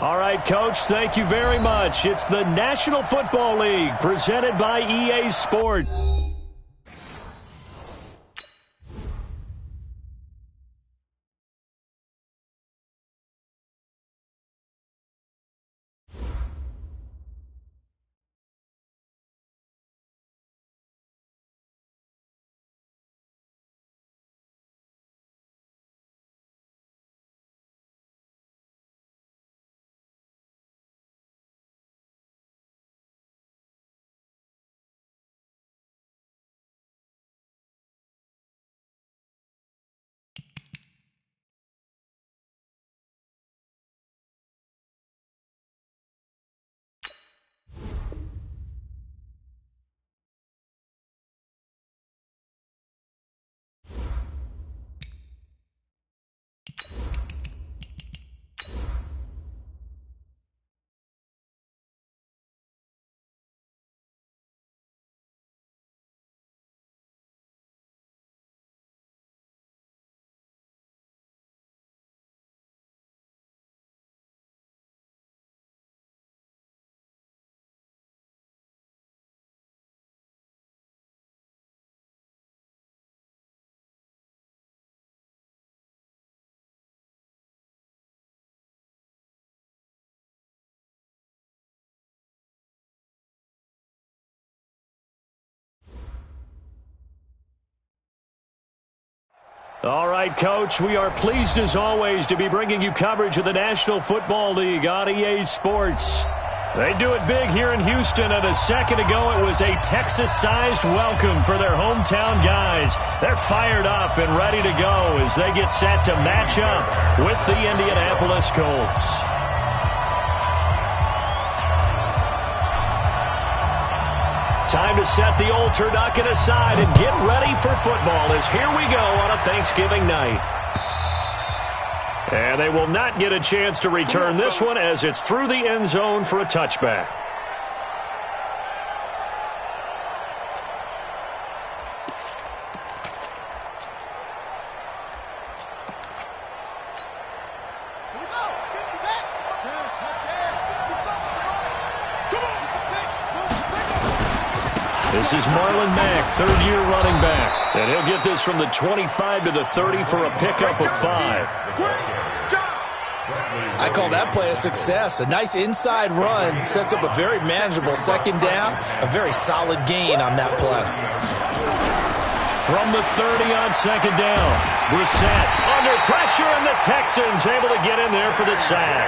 All right, Coach, thank you very much. It's the National Football League presented by EA Sport. All right, Coach, we are pleased as always to be bringing you coverage of the National Football League on EA Sports. They do it big here in Houston, and a second ago it was a Texas-sized welcome for their hometown guys. They're fired up and ready to go as they get set to match up with the Indianapolis Colts. Time to set the old turducken aside and get ready for football as here we go on a Thanksgiving night. And they will not get a chance to return this one as it's through the end zone for a touchback. This is Marlon Mack, third-year running back. And he'll get this from the 25 to the 30 for a pickup of 5. I call that play a success. A nice inside run sets up a very manageable second down. A very solid gain on that play. From the 30 on second down, Brissett under pressure, and the Texans able to get in there for the sack.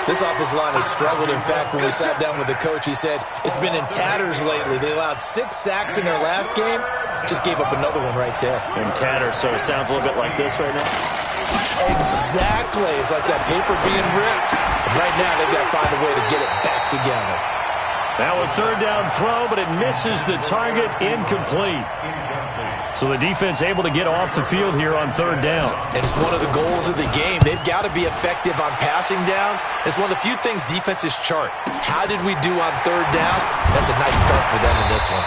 This offensive line has struggled. In fact, when we sat down with the coach, he said it's been in tatters lately. They allowed 6 sacks in their last game. Just gave up another one right there. In tatters, so it sounds a little bit like this right now. Exactly. It's like that paper being ripped. And right now, they've got to find a way to get it back together. Now a third down throw, but it misses the target, incomplete. So the defense able to get off the field here on third down. And it's one of the goals of the game. They've got to be effective on passing downs. It's one of the few things defenses chart. How did we do on third down? That's a nice start for them in this one.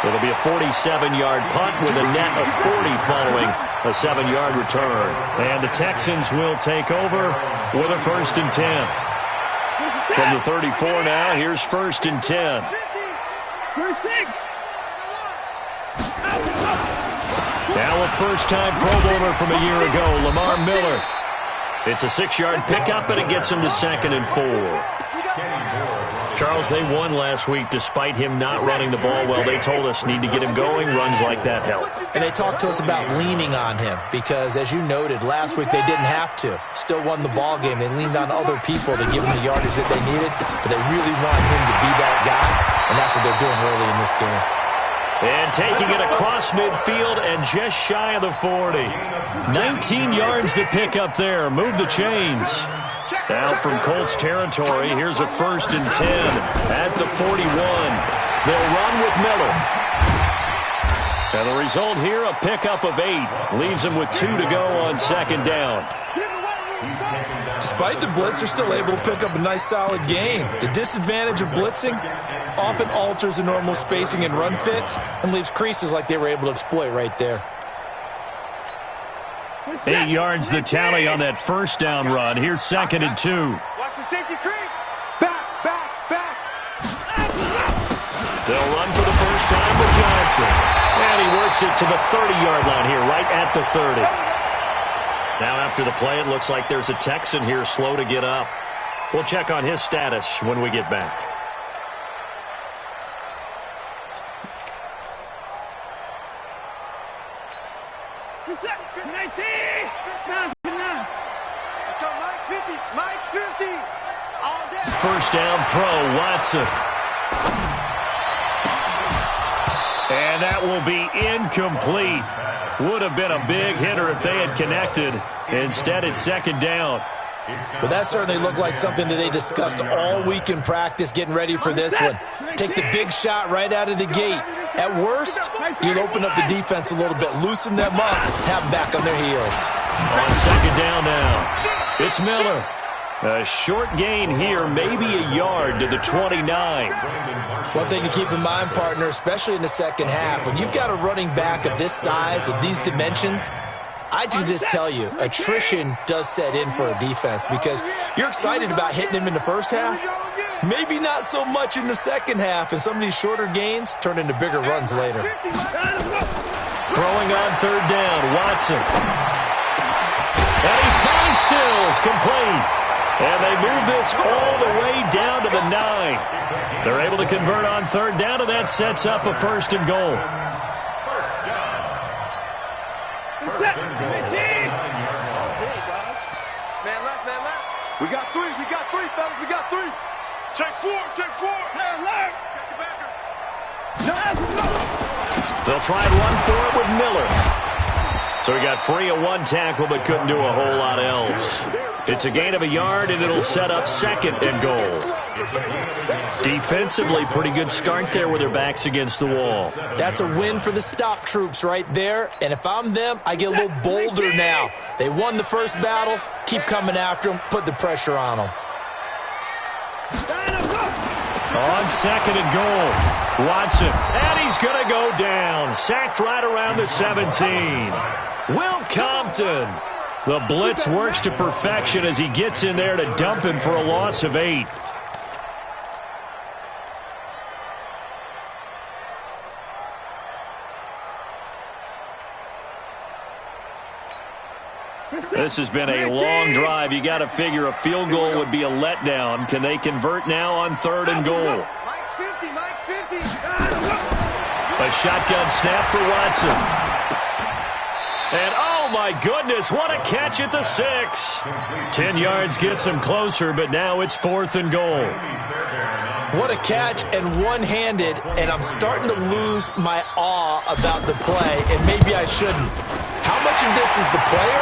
It'll be a 47-yard punt with a net of 40 following a 7-yard return. And the Texans will take over with a 1st and 10. From the 34 now, here's 1st and 10. Now a first-time Pro Bowler from a year ago, Lamar Miller. It's a 6-yard pickup, and it gets him to 2nd and 4. Charles, they won last week despite him not running the ball well. They told us need to get him going. Runs like that help. And they talked to us about leaning on him because, as you noted, last week they didn't have to. Still won the ball game. They leaned on other people to give him the yardage that they needed, but they really want him to be that guy, and that's what they're doing early in this game. And taking it across midfield and just shy of the 40. 19 yards to pick up there. Move the chains. Now from Colts territory, here's a 1st and 10 at the 41. They'll run with Miller. And the result here, a pickup of 8. Leaves them with 2 to go on 2nd down. Despite the blitz, they're still able to pick up a nice solid gain. The disadvantage of blitzing often alters the normal spacing and run fits and leaves creases like they were able to exploit right there. 8 yards the tally on that 1st down run. Here's 2nd and 2. a safety creep. Back. They'll run for the first time with Johnson. And he works it to the 30-yard line here, right at the 30. Now after the play, it looks like there's a Texan here slow to get up. We'll check on his status when we get back. Reset. 19. Let's go, Mike 50. Mike 50. All day. First down throw, Watson. And that will be incomplete. Would have been a big hitter if they had connected. Instead, it's second down. Well, that certainly looked like something that they discussed all week in practice, getting ready for this one. Take the big shot right out of the gate. At worst, you'll open up the defense a little bit, loosen them up, have them back on their heels. On second down now, it's Miller. A short gain here, maybe a yard to the 29. One thing to keep in mind, partner, especially in the second half, when you've got a running back of this size, of these dimensions, I can just tell you, attrition does set in for a defense because you're excited about hitting him in the first half, maybe not so much in the second half, and some of these shorter gains turn into bigger runs later. Throwing on third down, Watson. And he finds Stills, complete. And they move this all the way down to the 9. They're able to convert on third down, and that sets up a first and goal. Man left. We got three, fellas. We got three. Take four. Man left. Take the backer. They'll try and run for it with Miller. So he got free of one tackle but couldn't do a whole lot else. It's a gain of a yard, and it'll set up second and goal. Defensively, pretty good start there with their backs against the wall. That's a win for the stop troops right there, and if I'm them, I get a little bolder now. They won the first battle, keep coming after them, put the pressure on them. On second and goal, Watson, and he's going to go down. Sacked right around the 17. Will Compton. The blitz works to perfection as he gets in there to dump him for a loss of 8. This has been a long drive. You got to figure a field goal would be a letdown. Can they convert now on third and goal? Mike's 50. A shotgun snap for Watson. And oh my goodness, what a catch at the 6. 10 yards gets him closer, but now it's fourth and goal. What a catch, and one-handed, and I'm starting to lose my awe about the play, and maybe I shouldn't. How much of this is the player?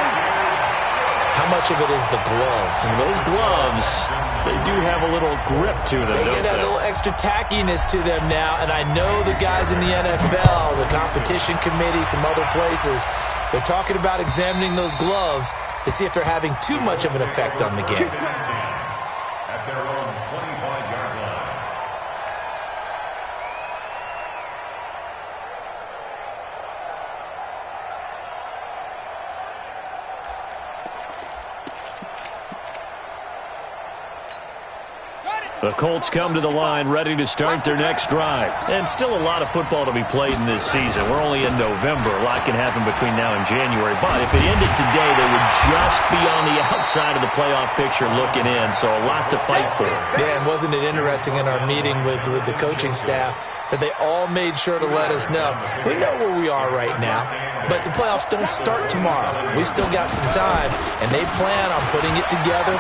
How much of it is the glove? And those gloves, they do have a little grip to them, They don't get a little extra tackiness to them now, and I know the guys in the NFL, the competition committee, some other places, they're talking about examining those gloves to see if they're having too much of an effect on the game. At their own 25-yard line. The Colts come to the line ready to start their next drive. And still a lot of football to be played in this season. We're only in November. A lot can happen between now and January. But if it ended today, they would just be on the outside of the playoff picture looking in. So a lot to fight for. Yeah, and wasn't it interesting in our meeting with the coaching staff that they all made sure to let us know, we know where we are right now, but the playoffs don't start tomorrow. We still got some time, and they plan on putting it together,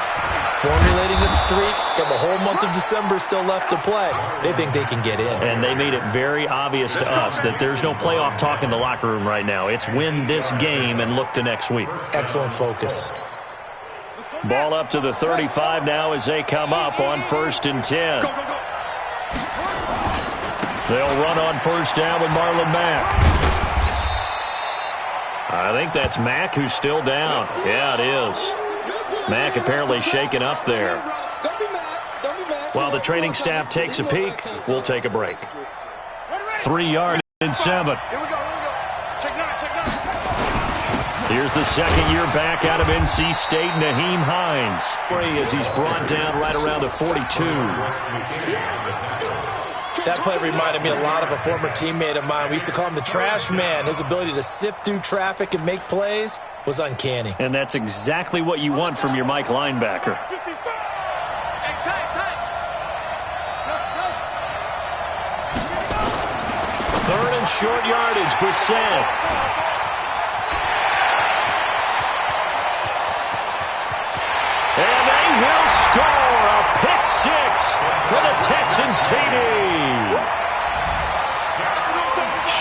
formulating a streak, got the whole month of December still left to play. They think they can get in. And they made it very obvious to us that there's no playoff talk in the locker room right now. It's win this game and look to next week. Excellent focus. Ball up to the 35 now as they come up on 1st and 10. They'll run on first down with Marlon Mack. I think that's Mack who's still down. Yeah, it is. Mack apparently shaken up there. While the training staff takes a peek, we'll take a break. 3 yards and 7. Here we go. Check 9. Here's the second year back out of NC State, Nyheim Hines. As he's brought down right around the 42. That play reminded me a lot of a former teammate of mine. We used to call him the trash man. His ability to sift through traffic and make plays was uncanny. And that's exactly what you want from your Mike linebacker. Third and short yardage, Brissett. And they will score a pick six for the Texans TD.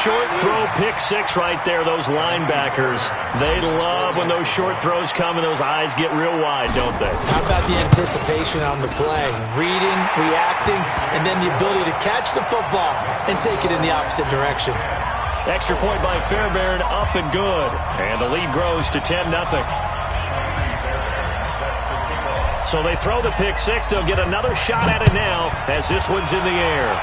Short throw pick six right there, those linebackers. They love when those short throws come and those eyes get real wide, don't they? How about the anticipation on the play? Reading, reacting, and then the ability to catch the football and take it in the opposite direction. Extra point by Fairbairn, up and good. And the lead grows to 10-0. So they throw the pick six. They'll get another shot at it now as this one's in the air.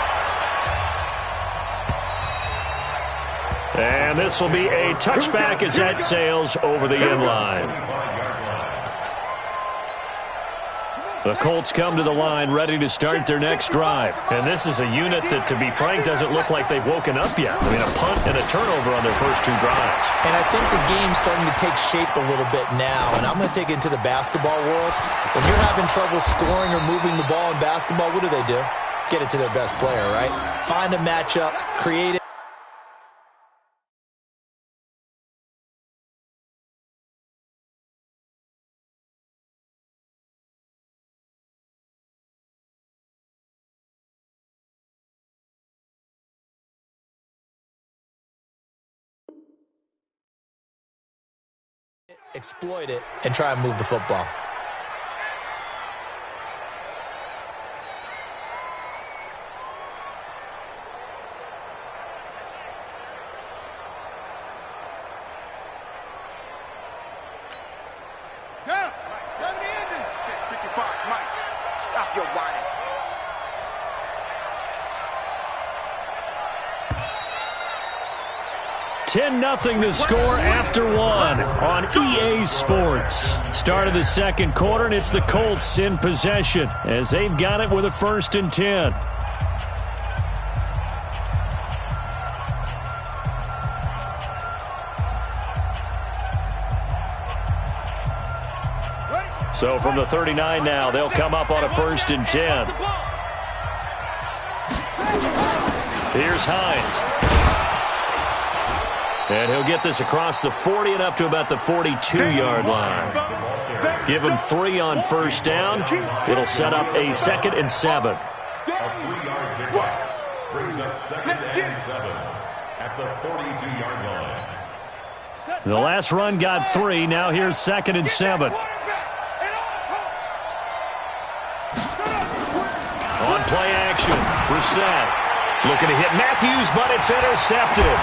And this will be a touchback as that sails over the end line. The Colts come to the line ready to start their next drive. And this is a unit that, to be frank, doesn't look like they've woken up yet. I mean, a punt and a turnover on their first two drives. And I think the game's starting to take shape a little bit now. And I'm going to take it into the basketball world. When you're having trouble scoring or moving the ball in basketball, what do? Get it to their best player, right? Find a matchup, create it. Exploit it, and try and move the football. Down. 70 Indians. 55, Mike. Stop your whining. $10-0 the score after one on EA Sports. Start of the second quarter, and it's the Colts in possession as they've got it with a 1st and 10. So from the 39 now, they'll come up on a 1st and 10. Here's Hines. And he'll get this across the 40 and up to about the 42-yard line. Give him 3 on first down. It'll set up a 2nd and 7. A 3-yard pickup brings up 2nd and 7 at the 42-yard line. The last run got 3. Now here's 2nd and 7. On play action, Brissett looking to hit Matthews, but it's intercepted.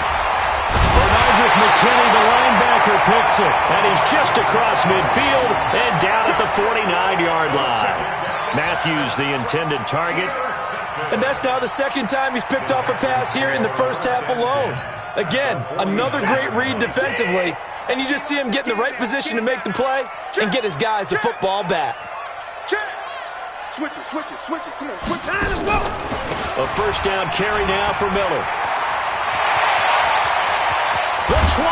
Bernardrick McKinney, the linebacker, picks it, and he's just across midfield and down at the 49-yard line. Matthews, the intended target. And that's now the second time he's picked off a pass here in the first half alone. Again, another great read defensively, and you just see him get in the right position to make the play and get his guys the football back. Switch it. Come on, switch it. Let's go. A first down carry now for Miller. The 20.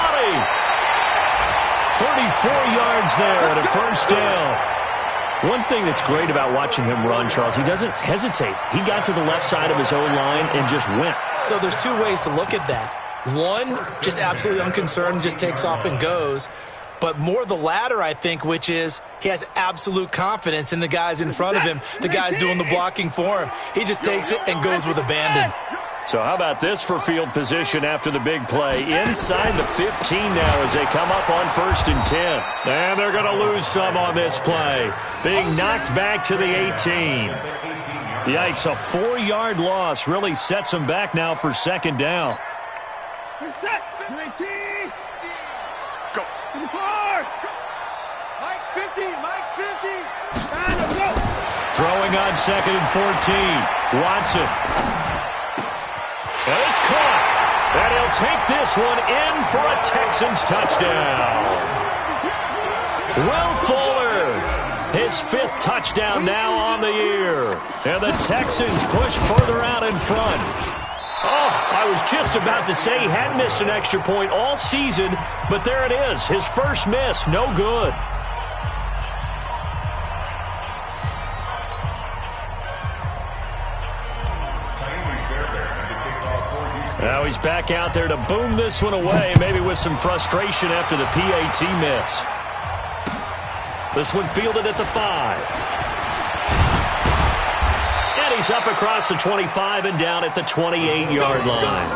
34 yards there at a first down. One thing that's great about watching him run, Charles, he doesn't hesitate. He got to the left side of his own line and just went. So there's two ways to look at that. One, just absolutely unconcerned, just takes off and goes. But more the latter, I think, which is he has absolute confidence in the guys in front of him, the guys doing the blocking for him. He just takes it and goes with abandon. So how about this for field position after the big play? Inside the 15 now as they come up on 1st and 10. And they're going to lose some on this play. Being knocked back to the 18. Yikes, a 4-yard loss really sets them back now for 2nd down. Set. 19. Go. Mike's 50. Time to go. Throwing on 2nd and 14. Watson. And it's caught. And he'll take this one in for a Texans touchdown. Will Fuller, his 5th touchdown now on the year. And the Texans push further out in front. Oh, I was just about to say he hadn't missed an extra point all season, but there it is, his first miss, no good. Now he's back out there to boom this one away, maybe with some frustration after the PAT miss. This one fielded at the 5. And he's up across the 25 and down at the 28-yard line.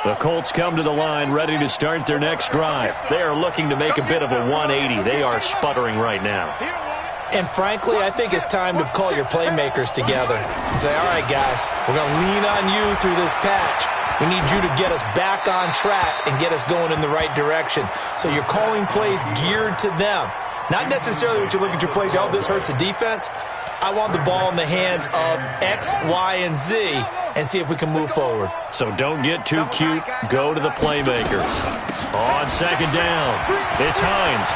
The Colts come to the line ready to start their next drive. They are looking to make a bit of a 180. They are sputtering right now. And frankly, I think it's time to call your playmakers together and say, all right, guys, we're going to lean on you through this patch. We need you to get us back on track and get us going in the right direction. So you're calling plays geared to them. Not necessarily what you look at your plays, oh, this hurts the defense. I want the ball in the hands of X, Y, and Z and see if we can move forward. So don't get too cute. Go to the playmakers. On second down, it's Hines.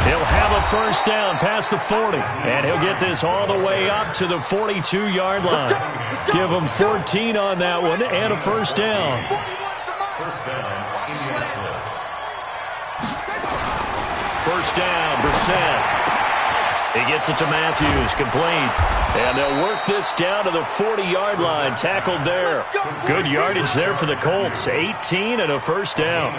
He'll have a first down past the 40, and he'll get this all the way up to the 42-yard line. Give him 14 on that one and a first down. First down, Brissett. He gets it to Matthews, complete. And they'll work this down to the 40-yard line, tackled there. Good yardage there for the Colts, 18 and a first down.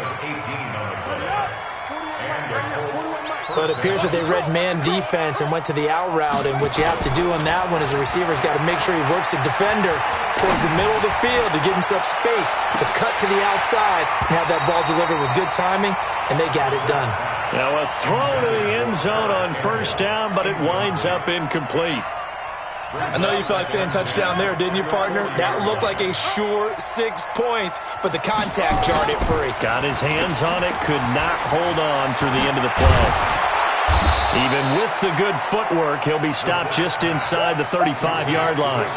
But it appears that they read man defense and went to the out route, and what you have to do on that one is the receiver's got to make sure he works the defender towards the middle of the field to give himself space to cut to the outside and have that ball delivered with good timing, and they got it done. Now a throw to the end zone on first down, but it winds up incomplete. I know you felt like saying touchdown there, didn't you, partner? That looked like a sure 6 points, but the contact jarred it free. Got his hands on it, could not hold on through the end of the play. Even with the good footwork, he'll be stopped just inside the 35-yard line.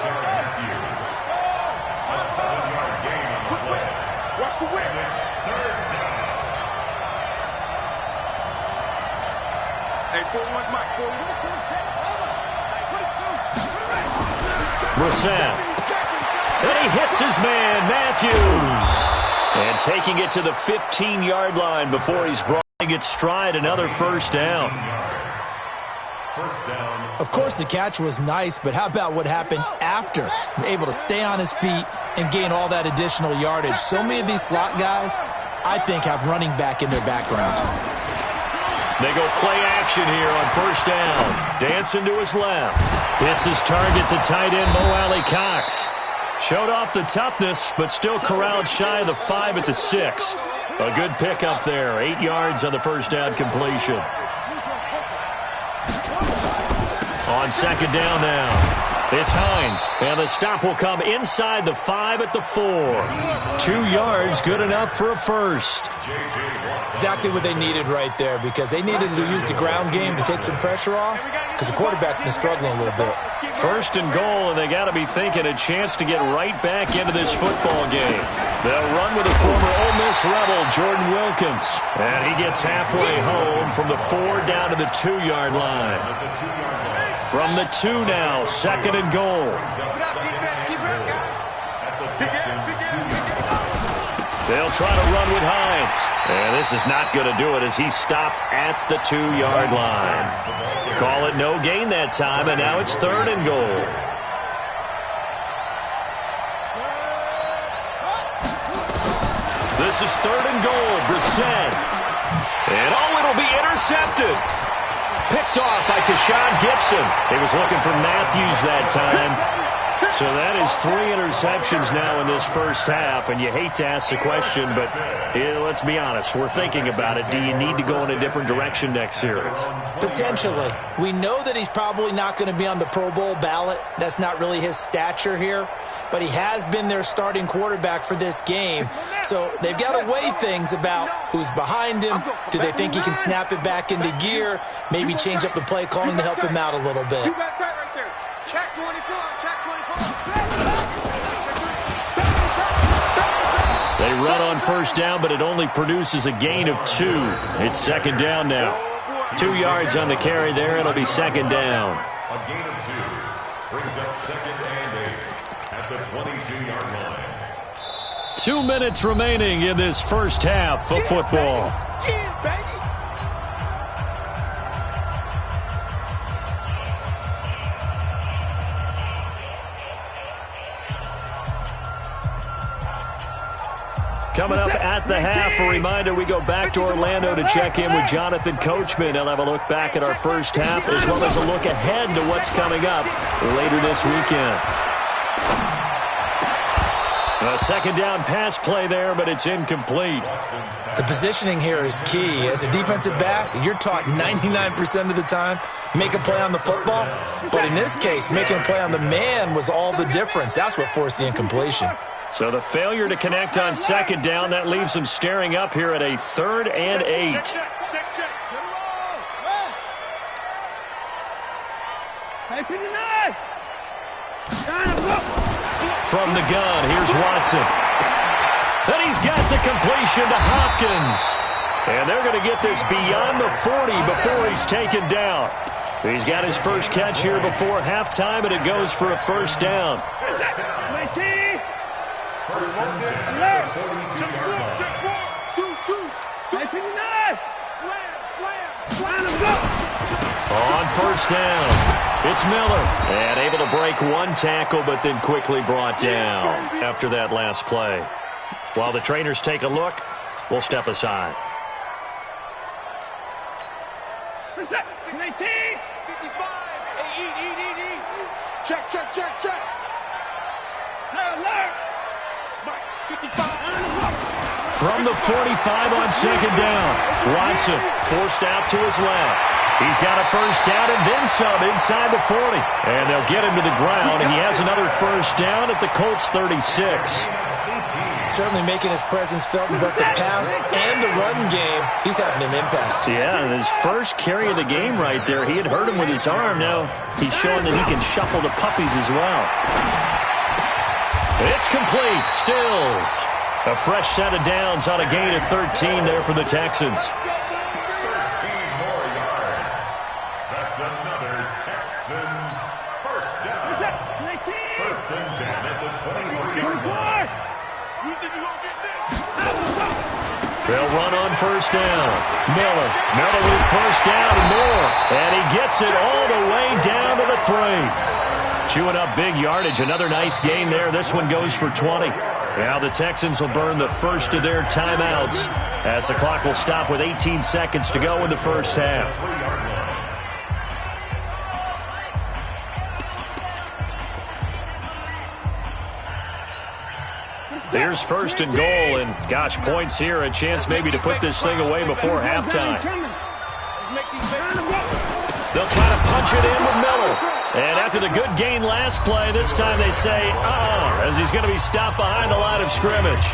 Brissett. And he hits his man, Matthews. And taking it to the 15-yard line before he's brought it stride, another first down. Of course, the catch was nice, but how about what happened after? Able to stay on his feet and gain all that additional yardage. So many of these slot guys, I think, have running back in their background. They go play action here on first down. Dancing to his left. It's his target, the tight end, Mo Alley Cox. Showed off the toughness, but still corralled shy of the 5 at the 6. A good pickup there. 8 yards on the first down completion. On second down now. It's Hines, and the stop will come inside the 5 at the 4. 2 yards, good enough for a first. Exactly what they needed right there, because they needed to use the ground game to take some pressure off, because the quarterback's been struggling a little bit. First and goal, and they got to be thinking a chance to get right back into this football game. They'll run with the former Ole Miss Rebel, Jordan Wilkins. And he gets halfway home from the 4 down to the 2-yard line. From the 2 now, second and goal. They'll try to run with Hines. And this is not going to do it as he's stopped at the 2-yard line. Call it no gain that time, and now it's third and goal. This is third and goal, Brissett. And it'll be intercepted. Picked off by Tashawn Gibson. He was looking for Matthews that time. So that is 3 interceptions now in this first half, and you hate to ask the question, but let's be honest, we're thinking about it. Do you need to go in a different direction next series? Potentially. We know that he's probably not going to be on the Pro Bowl ballot. That's not really his stature here, but he has been their starting quarterback for this game. So they've got to weigh things about who's behind him. Do they think he can snap it back into gear? Maybe change up the play calling to help him out a little bit. Check 24, check 24. They run on first down, but it only produces a gain of 2. It's second down now. 2 yards on the carry there. It'll be second down. A gain of 2 brings up second and 8 at the 22-yard line. 2 minutes remaining in this first half of football. Yeah, baby. Coming up at the half, a reminder, we go back to Orlando to check in with Jonathan Coachman. He'll have a look back at our first half as well as a look ahead to what's coming up later this weekend. A second down pass play there, but it's incomplete. The positioning here is key. As a defensive back, you're taught 99% of the time, make a play on the football. But in this case, making a play on the man was all the difference. That's what forced the incompletion. So the failure to connect on second down, that leaves them staring up here at a 3rd and 8. From the gun, here's Watson. Then he's got the completion to Hopkins. And they're going to get this beyond the 40 before he's taken down. He's got his first catch here before halftime, and it goes for a first down. First and 10 at the 42-yard line. On first down, it's Miller. And able to break one tackle, but then quickly brought down after that last play. While the trainers take a look, we'll step aside. 55. Check. From the 45 on second down, Watson forced out to his left. He's got a first down and then some inside the 40. And they'll get him to the ground, and he has another first down at the Colts 36. Certainly making his presence felt in both the pass and the run game. He's having an impact. Yeah, and his first carry of the game right there, he had hurt him with his arm. Now he's showing that he can shuffle the puppies as well. It's complete. Stills. A fresh set of downs on a gain of 13 there for the Texans. 13 more yards. That's another Texans first down. First and 10 at the 23-yard line. They'll run on first down. Miller with first down and more. And he gets it all the way down to the 3. Chewing up big yardage. Another nice gain there. This one goes for 20. Now the Texans will burn the first of their timeouts as the clock will stop with 18 seconds to go in the first half. Here's first and goal, and gosh, points here, a chance maybe to put this thing away before halftime. They'll try to punch it in with Miller. And after the good gain last play, this time they say, as he's going to be stopped behind the line of scrimmage.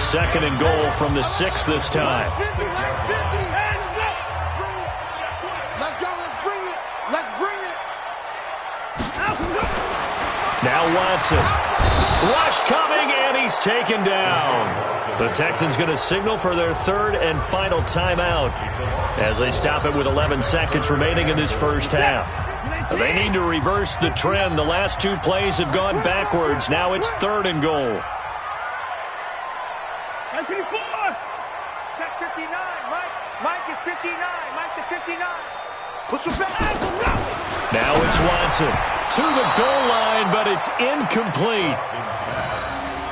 Second and goal from the 6 this time. Let's bring it. Now Watson. Rush coming, and he's taken down. The Texans going to signal for their 3rd and final timeout as they stop it with 11 seconds remaining in this first half. They need to reverse the trend. The last 2 plays have gone backwards. Now it's 3rd and goal. Check 59. Mike is 59. Mike the 59. Push it back. Now it's Watson to the goal line, but it's incomplete.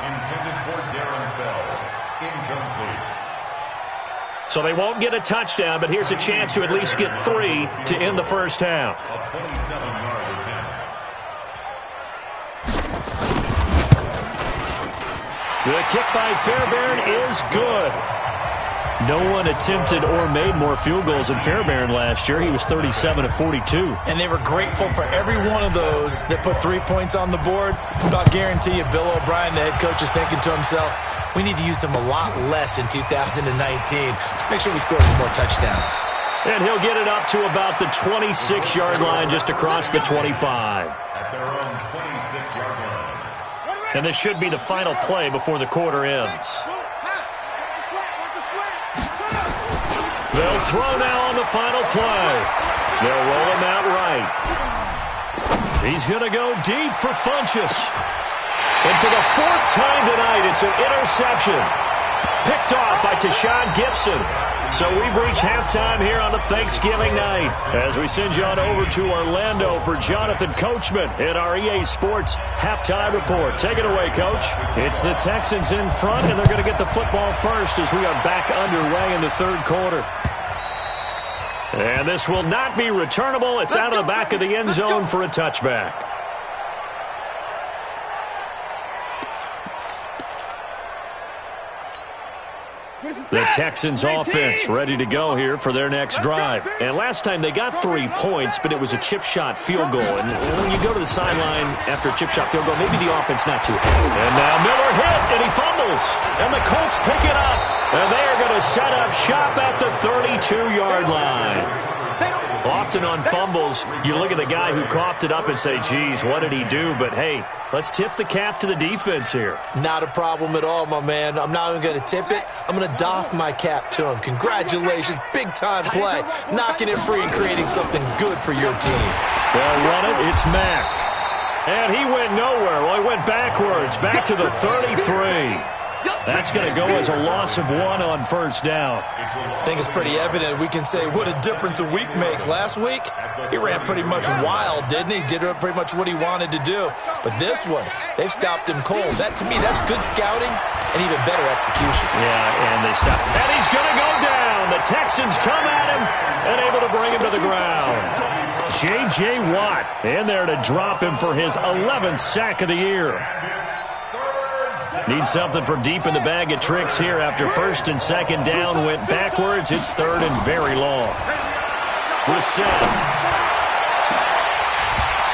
Intended for Darren Fells. Incomplete. So they won't get a touchdown, but here's a chance to at least get 3 to end the first half. A 27-yard attempt. The kick by Fairbairn is good. No one attempted or made more field goals than Fairbairn last year. He was 37 of 42. And they were grateful for every one of those that put 3 points on the board. But I'll guarantee you, Bill O'Brien, the head coach, is thinking to himself, we need to use them a lot less in 2019. Let's make sure we score some more touchdowns. And he'll get it up to about the 26-yard line, just across the 25. At their own 26-yard line. And this should be the final play before the quarter ends. They'll throw now on the final play. They'll roll him out right. He's going to go deep for Funchess. And for the 4th time tonight, it's an interception. Picked off by Tashawn Gibson. So we've reached halftime here on the Thanksgiving night as we send you on over to Orlando for Jonathan Coachman in our EA Sports Halftime Report. Take it away, Coach. It's the Texans in front, and they're going to get the football first as we are back underway in the 3rd quarter. And this will not be returnable. It's out of the back of the end zone for a touchback. The Texans offense ready to go here for their next drive. And last time they got 3 points, but it was a chip shot field goal. And when you go to the sideline after a chip shot field goal, maybe the offense not too. And now Miller hit, and he fumbles. And the Colts pick it up. And they are going to set up shop at the 32-yard line. Often on fumbles, you look at the guy who coughed it up and say, geez, what did he do? But, hey, let's tip the cap to the defense here. Not a problem at all, my man. I'm not even going to tip it. I'm going to doff my cap to him. Congratulations. Big-time play. Knocking it free and creating something good for your team. They'll run it. It's Mack. And he went nowhere. Well, he went backwards. Back to the 33. That's going to go as a loss of 1 on first down. I think it's pretty evident. We can say what a difference a week makes. Last week, he ran pretty much wild, didn't he? Did pretty much what he wanted to do. But this one, they've stopped him cold. That, to me, that's good scouting and even better execution. Yeah, and they stopped. And he's going to go down. The Texans come at him and able to bring him to the ground. J.J. Watt in there to drop him for his 11th sack of the year. Need something from deep in the bag of tricks here after 1st and 2nd down went backwards. It's 3rd and very long. Brissett.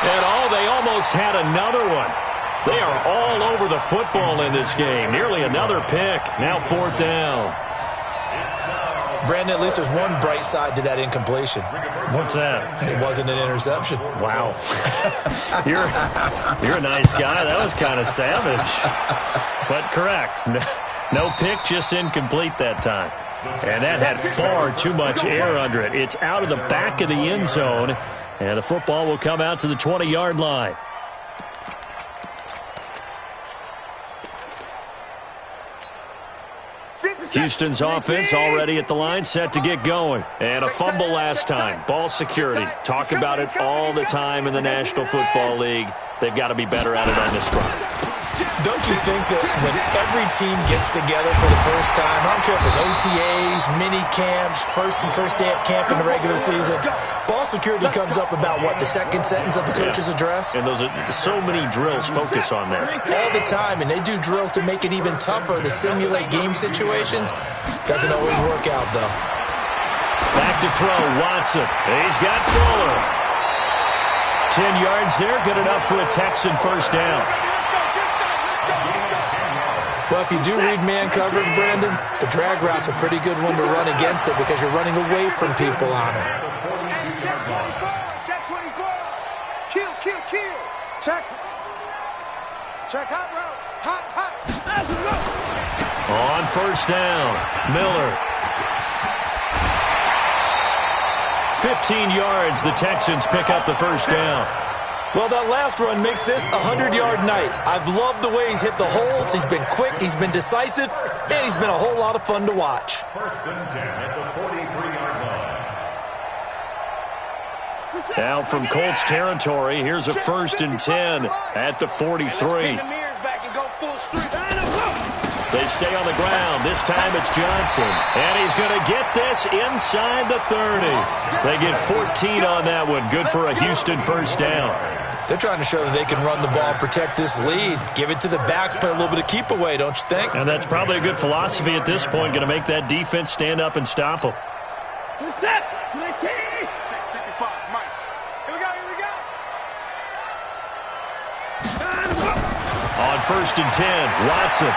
And they almost had another one. They are all over the football in this game. Nearly another pick. Now 4th down. Brandon, at least there's one bright side to that incompletion. What's that? It wasn't an interception. Wow. You're a nice guy. That was kind of savage. But correct. No pick, just incomplete that time. And that had far too much air under it. It's out of the back of the end zone, and the football will come out to the 20-yard line. Houston's offense already at the line, set to get going. And a fumble last time. Ball security. Talk about it all the time in the National Football League. They've got to be better at it on this drive. Don't you think that when every team gets together for the first time, I don't care if it's OTAs, mini camps, first day of camp in the regular season, ball security comes up about, what, the second sentence of the coach's address? And those are so many drills focus on that. All the time, and they do drills to make it even tougher to simulate game situations. Doesn't always work out, though. Back to throw, Watson. He's got Fuller. 10 yards there, good enough for a Texan first down. Well, if you do read man coverage, Brandon, the drag route's a pretty good one to run against it because you're running away from people on it. Check 24. Kill. Check hot route. Hot. On first down, Miller. 15 yards, the Texans pick up the first down. Well, that last run makes this a 100-yard night. I've loved the way he's hit the holes. He's been quick, he's been decisive, and he's been a whole lot of fun to watch. 1st and 10 at the 43-yard line. Now from Colts territory, here's a 1st and 10 at the 43. They stay on the ground. This time it's Johnson. And he's going to get this inside the 30. They get 14 on that one. Good for a Houston first down. They're trying to show that they can run the ball and protect this lead. Give it to the backs, play a little bit of keep away, don't you think? And that's probably a good philosophy at this point, going to make that defense stand up and stop them. What's up? 19. Check 55, Mike. Here we go, here we go. On 1st and 10, Watson.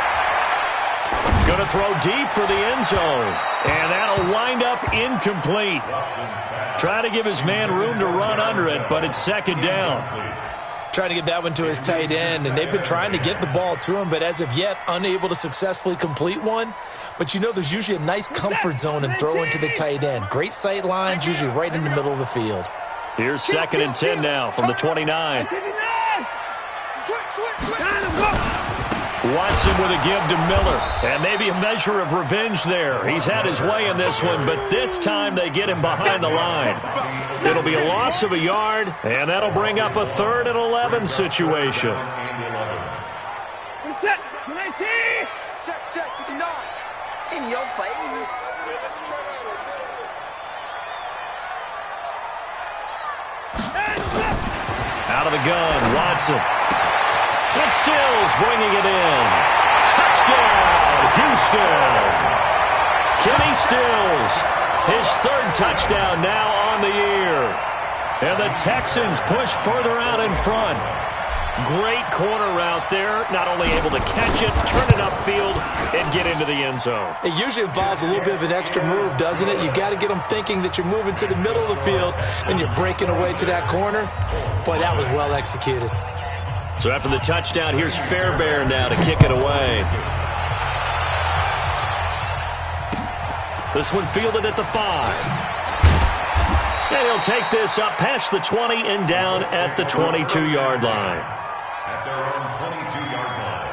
Going to throw deep for the end zone. And that'll wind up incomplete. Try to give his man room to run under it, but it's 2nd down. Trying to get that one to his tight end, and they've been trying to get the ball to him, but as of yet, unable to successfully complete one. But you know there's usually a nice comfort zone in throwing to the tight end. Great sight lines, usually right in the middle of the field. Here's 2nd and 10 now from the 29. Watson with a give to Miller. And maybe a measure of revenge there. He's had his way in this one, but this time they get him behind the line. It'll be a loss of a yard, and that'll bring up a 3rd and 11 situation. Set, 19. Check, 59. In your face. Out of the gun, Watson. It's Stills bringing it in. Touchdown, Houston. Kenny Stills, his 3rd touchdown now on the year. And the Texans push further out in front. Great corner route there. Not only able to catch it, turn it upfield, and get into the end zone. It usually involves a little bit of an extra move, doesn't it? You got to get them thinking that you're moving to the middle of the field and you're breaking away to that corner. Boy, that was well executed. So after the touchdown, here's Fairbairn now to kick it away. This one fielded at the 5. And he'll take this up past the 20 and down at the 22-yard line. At their own 22-yard line.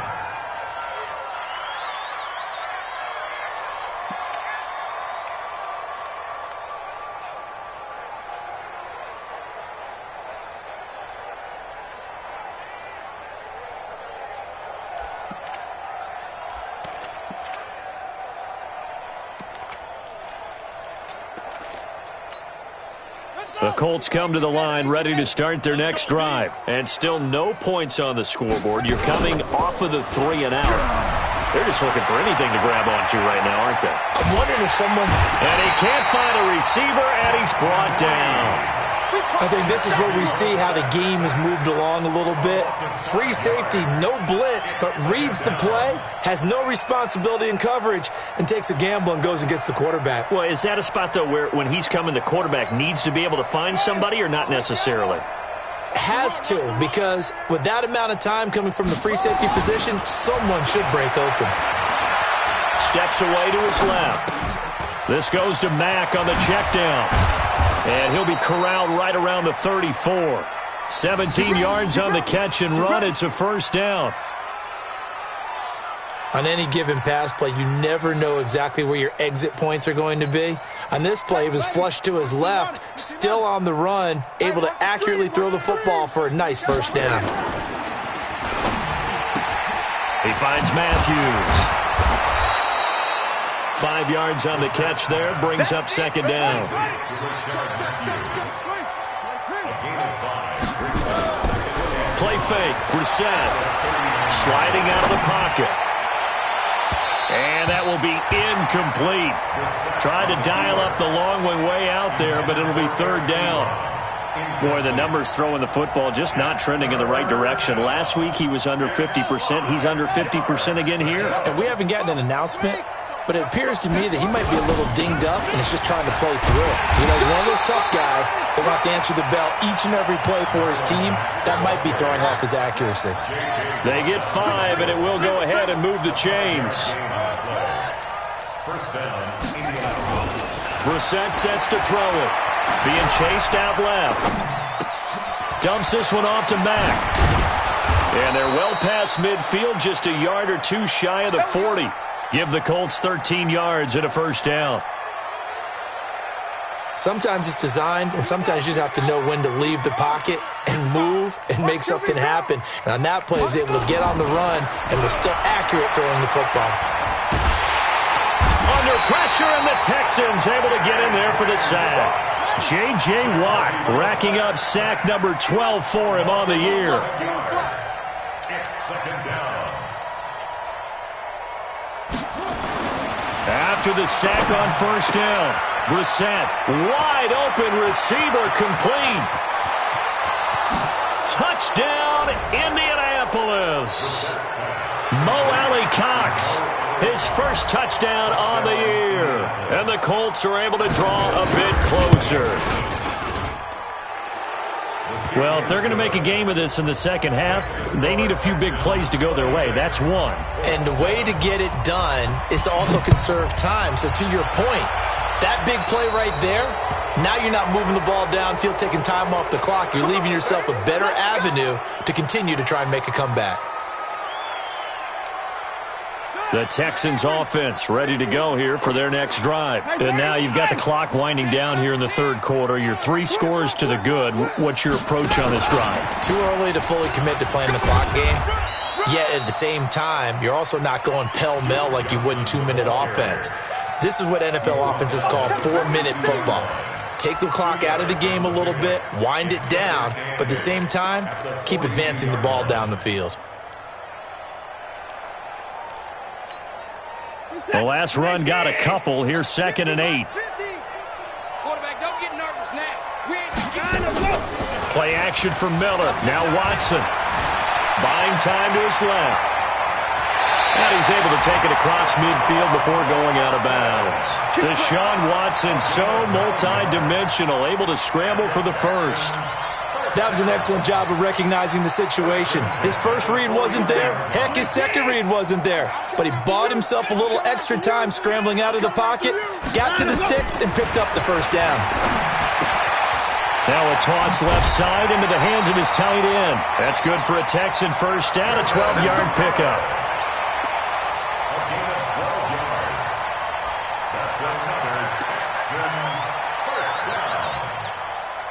The Colts come to the line ready to start their next drive. And still no points on the scoreboard. You're coming off of the 3 and out. They're just looking for anything to grab onto right now, aren't they? I'm wondering if someone's... And he can't find a receiver, and he's brought down. I think this is where we see how the game has moved along a little bit. Free safety, no blitz, but reads the play, has no responsibility in coverage, and takes a gamble and goes and gets the quarterback. Well, is that a spot, though, where when he's coming, the quarterback needs to be able to find somebody or not necessarily? Has to, because with that amount of time coming from the free safety position, someone should break open. Steps away to his left. This goes to Mack on the check down. And he'll be corralled right around the 34. 17 yards on the catch and run. It's a 1st down. On any given pass play, you never know exactly where your exit points are going to be. On this play, he was flushed to his left, still on the run, able to accurately throw the football for a nice 1st down. He finds Matthews. 5 yards on the catch there, brings up 2nd down. Play fake, Brissett. Sliding out of the pocket. And that will be incomplete. Tried to dial up the long way out there, but it'll be 3rd down. Boy, the numbers throwing the football just not trending in the right direction. Last week he was under 50%. He's under 50% again here. And we haven't gotten an announcement, but it appears to me that he might be a little dinged up and is just trying to play through it. You know, he's one of those tough guys that wants to answer the bell each and every play for his team. That might be throwing off his accuracy. They get 5, and it will go ahead and move the chains. 1st down, Brissett sets to throw it. Being chased out left. Dumps this one off to Mack. And they're well past midfield, just a yard or two shy of the 40. Give the Colts 13 yards and a 1st down. Sometimes it's designed, and sometimes you just have to know when to leave the pocket and move and make something happen. And on that play, he was able to get on the run and was still accurate throwing the football. Under pressure, and the Texans able to get in there for the sack. J.J. Watt racking up sack number 12 for him on the year. It's second down. After the sack on first down, Brissett, wide open receiver, complete. Touchdown, Indianapolis. Mo Alley-Cox, his first touchdown on the year. And the Colts are able to draw a bit closer. Well, if they're going to make a game of this in the second half, they need a few big plays to go their way. That's one. And the way to get it done is to also conserve time. So to your point, that big play right there, now you're not moving the ball downfield, taking time off the clock. You're leaving yourself a better avenue to continue to try and make a comeback. The Texans offense ready to go here for their next drive. And now you've got the clock winding down here in the third quarter. You're 3 scores to the good. What's your approach on this drive? Too early to fully commit to playing the clock game. Yet at the same time, you're also not going pell-mell like you would in 2-minute offense. This is what NFL offenses call 4-minute football. Take the clock out of the game a little bit, wind it down, but at the same time, keep advancing the ball down the field. The last run got a couple. Here's 2nd and 8. Quarterback, don't get nervous now. We ain't trying to go. Play action for Miller. Now Watson. Buying time to his left. And he's able to take it across midfield before going out of bounds. Deshaun Watson, so multi-dimensional, able to scramble for the first. That was an excellent job of recognizing the situation. His first read wasn't there. Heck, his second read wasn't there. But he bought himself a little extra time scrambling out of the pocket, got to the sticks, and picked up the first down. Now a toss left side into the hands of his tight end. That's good for a Texan first down, a 12-yard pickup.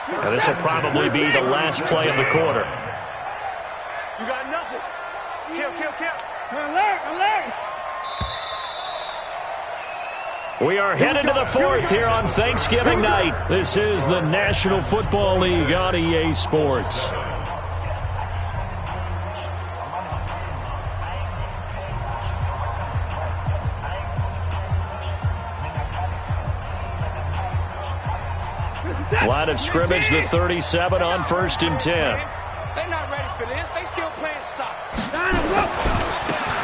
Now this will probably be the last play of the quarter. You got nothing. Kill. Alert. We are headed to the fourth here on Thanksgiving night. This is the National Football League on EA Sports. Line of scrimmage, the 37 on 1st and 10. They're not ready for this. They still playing soccer.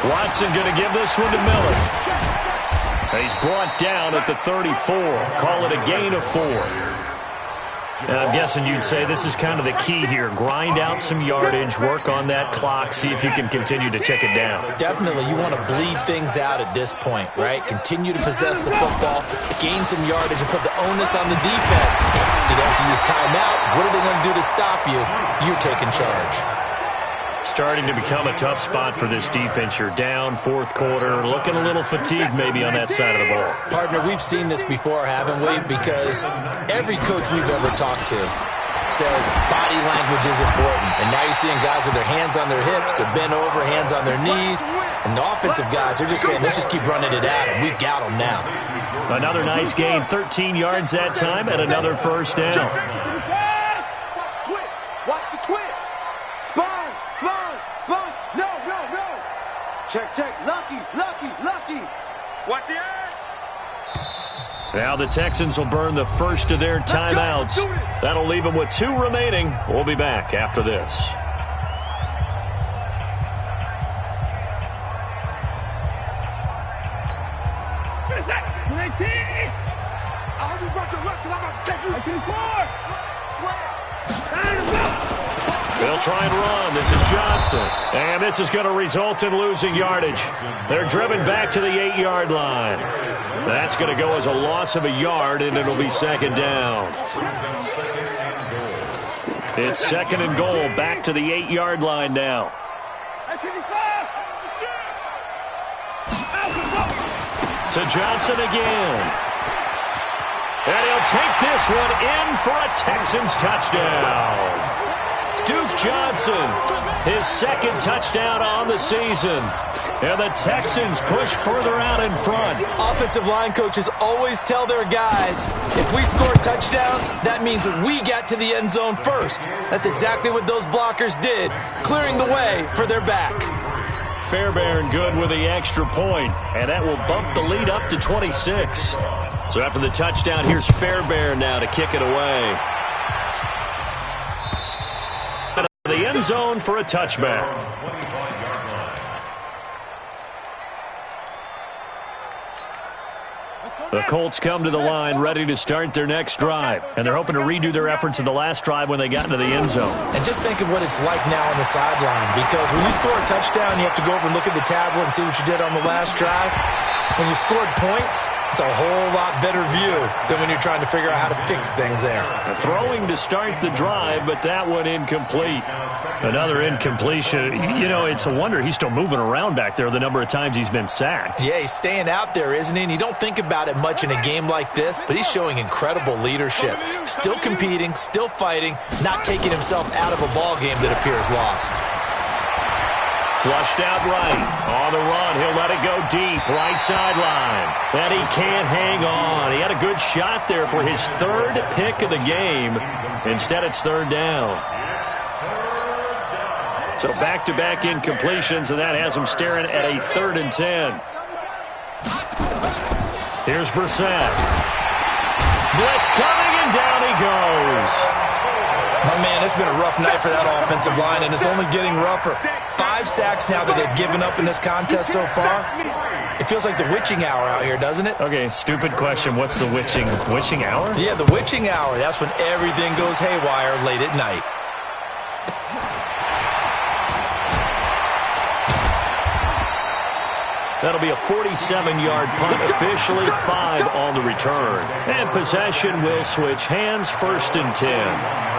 Watson going to give this one to Miller. He's brought down at the 34. Call it a gain of 4. And I'm guessing you'd say this is kind of the key here. Grind out some yardage, work on that clock, see if you can continue to tick it down. Definitely, you want to bleed things out at this point, right? Continue to possess the football, gain some yardage, and put the onus on the defense. Do they have to use timeouts? What are they going to do to stop you? You're taking charge. Starting to become a tough spot for this defense. You're down, 4th quarter, looking a little fatigued maybe on that side of the ball. Partner, we've seen this before, haven't we? Because every coach we've ever talked to says body language is important. And now you're seeing guys with their hands on their hips, they're bent over, hands on their knees. And the offensive guys, they're just saying, let's just keep running it at them. We've got them now. Another nice gain, 13 yards that time, and another first down. Watch the twist. Sponge. No. Check. Lucky. Watch the eye. Now the Texans will burn the first of their timeouts. That'll leave them with 2 remaining. We'll be back after this. I hope you brought your lunch because I'm about to take you. They'll try and run. This is Johnson. And this is going to result in losing yardage. They're driven back to the 8-yard line. That's going to go as a loss of a yard, and it'll be 2nd down. It's 2nd and goal, back to the 8-yard line now. To Johnson again. And he'll take this one in for a Texans touchdown. Duke Johnson, his second touchdown on the season. And the Texans push further out in front. Offensive line coaches always tell their guys, if we score touchdowns, that means we got to the end zone first. That's exactly what those blockers did, clearing the way for their back. Fairbairn good with the extra point, and that will bump the lead up to 26. So after the touchdown, here's Fairbairn now to kick it away. The end zone for a touchback. The Colts come to the line ready to start their next drive, and they're hoping to redo their efforts in the last drive when they got into the end zone. And just think of what it's like now on the sideline, because when you score a touchdown, you have to go over and look at the tablet and see what you did on the last drive. When you scored points, it's a whole lot better view than when you're trying to figure out how to fix things there. Throwing to start the drive, but that one incomplete. Another incompletion. You know, it's a wonder he's still moving around back there the number of times he's been sacked. Yeah, he's staying out there, isn't he? And you don't think about it much in a game like this, but he's showing incredible leadership. Still competing, still fighting, not taking himself out of a ball game that appears lost. Flushed out right. On the run, he'll let it go deep. Right sideline. And he can't hang on. He had a good shot there for his third pick of the game. Instead, it's third down. So back-to-back incompletions, and that has him staring at a 3rd and 10. Here's Brissett. Blitz coming, and down he goes. Oh, man, it's been a rough night for that offensive line, and it's only getting rougher. 5 sacks now that they've given up in this contest so far. It feels like the witching hour out here, doesn't it? Okay, stupid question. What's the witching hour? Yeah, the witching hour. That's when everything goes haywire late at night. That'll be a 47-yard punt, officially 5 on the return. And possession will switch hands, 1st and 10.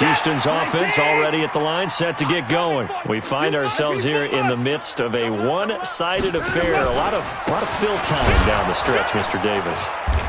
Houston's offense already at the line, set to get going. We find ourselves here in the midst of a one-sided affair. A lot of fill time down the stretch, Mr. Davis.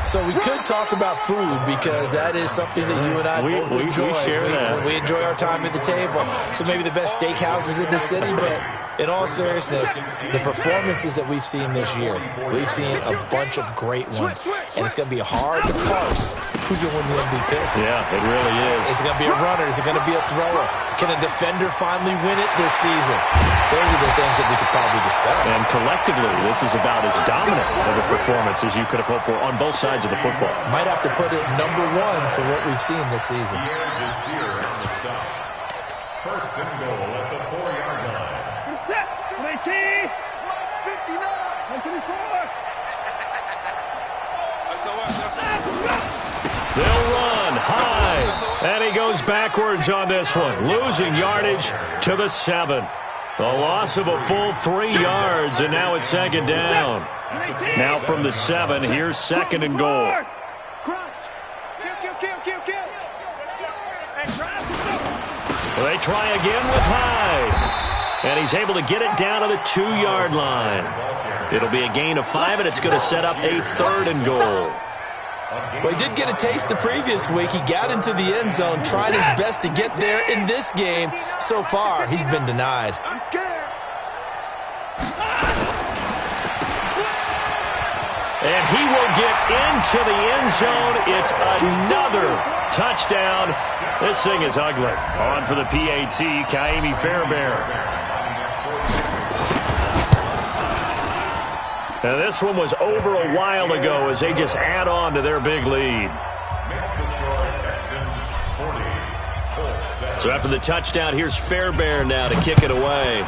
So we could talk about food, because that is something that you and I both enjoy. We share that. We enjoy our time at the table. So maybe the best steakhouses in the city, but in all seriousness, the performances that we've seen this year, we've seen a bunch of great ones. And it's going to be hard to parse who's going to win the MVP. Yeah, it really is. Is it going to be a runner? Is it going to be a thrower? Can a defender finally win it this season? Those are the things that we could probably discuss. And collectively, this is about as dominant of a performance as you could have hoped for on both sides of the football. Might have to put it number 1 for what we've seen this season. 1st and goal at the 4-yard line. Set. 19. 59. 124. They'll run high, and he goes backwards on this one, losing yardage to the 7. The loss of a full 3 yards, and now it's 2nd down. Now from the 7, here's 2nd and goal. Well, they try again with Hyde, and he's able to get it down to the 2-yard line. It'll be a gain of 5, and it's going to set up a 3rd and goal. Well, he did get a taste the previous week. He got into the end zone, tried his best to get there in this game. So far, he's been denied. And he will get into the end zone. It's another touchdown. This thing is ugly. On for the PAT, Kaimi Fairbairn. Now, this one was over a while ago as they just add on to their big lead. So after the touchdown, here's Fairbairn now to kick it away.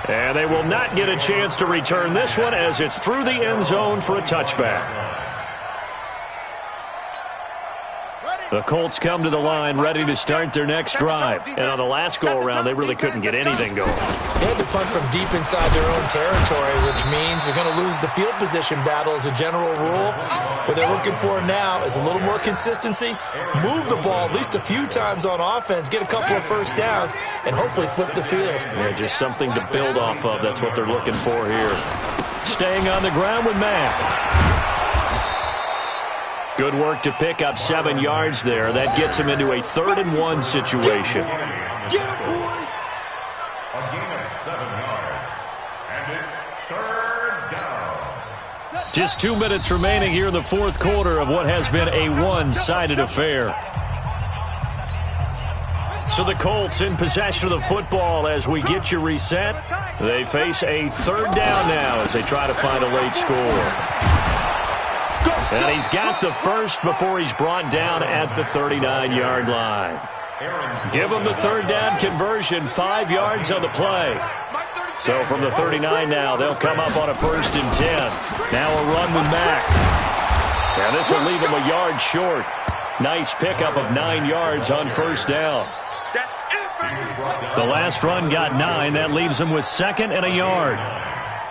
And they will not get a chance to return this one as it's through the end zone for a touchback. The Colts come to the line ready to start their next drive. And on the last go-around, they really couldn't get anything going. They had to punt from deep inside their own territory, which means they're going to lose the field position battle as a general rule. What they're looking for now is a little more consistency, move the ball at least a few times on offense, get a couple of first downs, and hopefully flip the field. Yeah, just something to build off of. That's what they're looking for here. Staying on the ground with Mack. Good work to pick up 7 yards there. That gets him into a 3rd-and-1 situation. Get him, boys! A gain of 7 yards. And it's 3rd down. Just 2 minutes remaining here in the 4th quarter of what has been a one-sided affair. So the Colts in possession of the football as we get you reset. They face a 3rd down now as they try to find a late score. And he's got the first before he's brought down at the 39-yard line. Give him the 3rd down conversion, 5 yards on the play. So from the 39 now, they'll come up on a 1st and 10. Now a run with Mack. And this will leave him a yard short. Nice pickup of 9 yards on 1st down. The last run got 9. That leaves him with 2nd and a yard.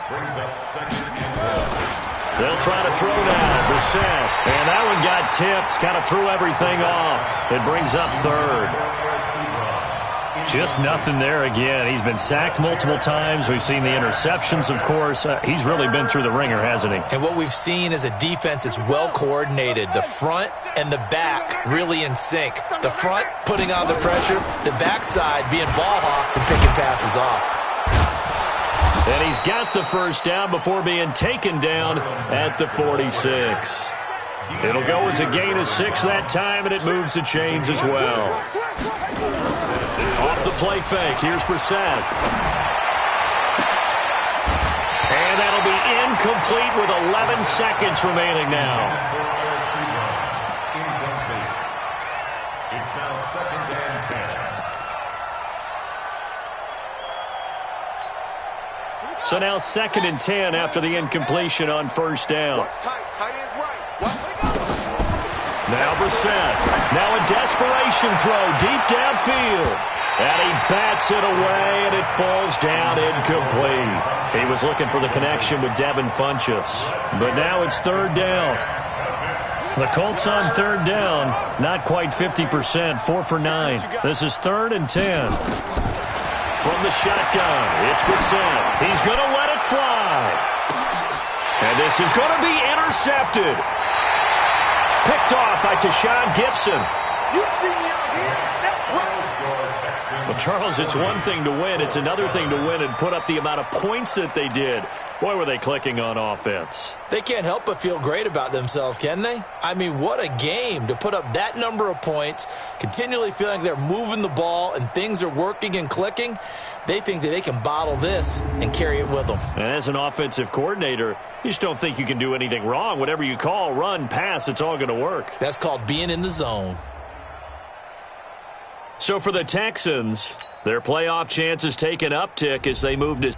Brings up 2nd and 12. They'll try to throw now. Brissett. And that one got tipped. Kind of threw everything off. It brings up 3rd. Just nothing there again. He's been sacked multiple times. We've seen the interceptions, of course. He's really been through the ringer, hasn't he? And what we've seen is a defense that's well coordinated. The front and the back really in sync. The front putting on the pressure. The backside being ball hawks and picking passes off. And he's got the 1st down before being taken down at the 46. It'll go as a gain of 6 that time, and it moves the chains as well. Off the play fake, here's Brissett. And that'll be incomplete with 11 seconds remaining now. It's now 2nd and 10. So now 2nd and 10 after the incompletion on 1st down. Now Brissett. Now a desperation throw deep downfield. And he bats it away, and it falls down incomplete. He was looking for the connection with Devin Funchess. But now it's 3rd down. The Colts on 3rd down. Not quite 50%. 4 for 9. This is 3rd and 10. From the shotgun, it's Brissett. He's going to let it fly. And this is going to be intercepted. Picked off by Tashawn Gibson. You see me out here? That's right. Well, Charles, it's one thing to win. It's another thing to win and put up the amount of points that they did. Boy, were they clicking on offense. They can't help but feel great about themselves, can they? I mean, what a game to put up that number of points, continually feeling they're moving the ball and things are working and clicking. They think that they can bottle this and carry it with them. And as an offensive coordinator, you just don't think you can do anything wrong. Whatever you call, run, pass, it's all going to work. That's called being in the zone. So for the Texans, their playoff chances take an uptick as they move to